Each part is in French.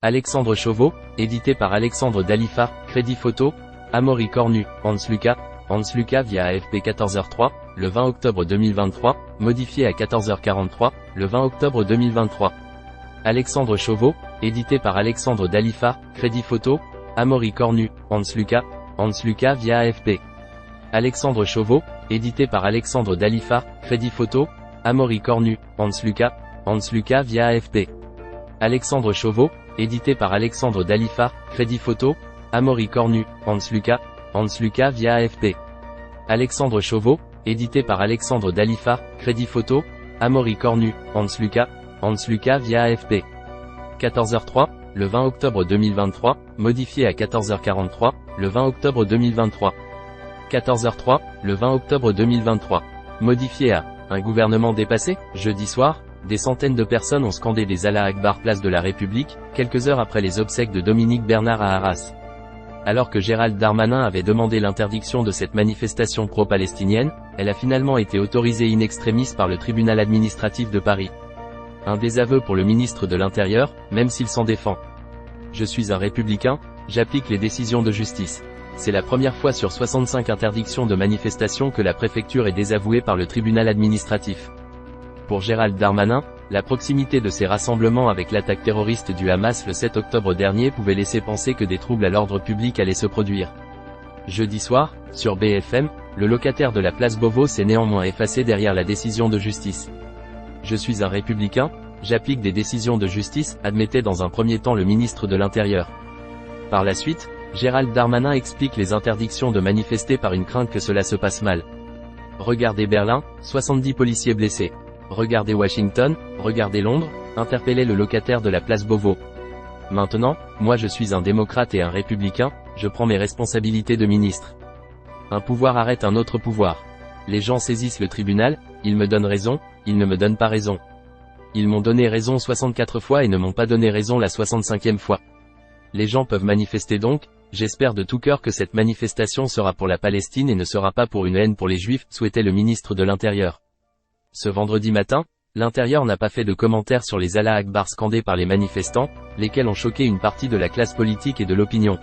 Alexandre Chauveau, édité par Alexandre Dalifa, Crédit Photo, Amaury Cornu, Hans Lucas via AFP 14h03, le 20 octobre 2023, modifié à 14h43, le 20 octobre 2023. Alexandre Chauveau, édité par Alexandre Dalifa, Crédit Photo, Amaury Cornu, Hans Lucas via AFP. Alexandre Chauveau, édité par Alexandre Dalifa, Crédit Photo, Amaury Cornu, Hans Lucas via AFP. Alexandre Chauveau, édité par Alexandre Dalifa, Crédit Photo, Amaury Cornu, Hans Lucas via AFP. Alexandre Chauveau, édité par Alexandre Dalifa, Crédit Photo, Amaury Cornu, Hans Lucas via AFP. 14h03, le 20 octobre 2023, modifié à 14h43, le 20 octobre 2023. 14h03, le 20 octobre 2023. Modifié à un gouvernement dépassé. Jeudi soir, des centaines de personnes ont scandé des Allah Akbar place de la République, quelques heures après les obsèques de Dominique Bernard à Arras. Alors que Gérald Darmanin avait demandé l'interdiction de cette manifestation pro-palestinienne, elle a finalement été autorisée in extremis par le tribunal administratif de Paris. Un désaveu pour le ministre de l'Intérieur, même s'il s'en défend. Je suis un républicain, j'applique les décisions de justice. C'est la première fois sur 65 interdictions de manifestation que la préfecture est désavouée par le tribunal administratif. Pour Gérald Darmanin, la proximité de ces rassemblements avec l'attaque terroriste du Hamas le 7 octobre dernier pouvait laisser penser que des troubles à l'ordre public allaient se produire. Jeudi soir, sur BFM, le locataire de la place Beauvau s'est néanmoins effacé derrière la décision de justice. Je suis un républicain, j'applique des décisions de justice, admettait dans un premier temps le ministre de l'Intérieur. Par la suite, Gérald Darmanin explique les interdictions de manifester par une crainte que cela se passe mal. Regardez Berlin, 70 policiers blessés. Regardez Washington, regardez Londres, interpellait le locataire de la place Beauvau. Maintenant, moi je suis un démocrate et un républicain, je prends mes responsabilités de ministre. Un pouvoir arrête un autre pouvoir. Les gens saisissent le tribunal, ils me donnent raison, ils ne me donnent pas raison. Ils m'ont donné raison 64 fois et ne m'ont pas donné raison la 65e fois. Les gens peuvent manifester donc, j'espère de tout cœur que cette manifestation sera pour la Palestine et ne sera pas pour une haine pour les Juifs, souhaitait le ministre de l'Intérieur. Ce vendredi matin, l'Intérieur n'a pas fait de commentaires sur les Allah Akbar scandés par les manifestants, lesquels ont choqué une partie de la classe politique et de l'opinion.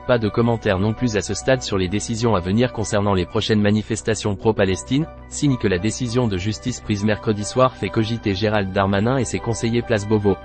Pas de commentaires non plus à ce stade sur les décisions à venir concernant les prochaines manifestations pro-Palestine, signe que la décision de justice prise mercredi soir fait cogiter Gérald Darmanin et ses conseillers place Beauvau.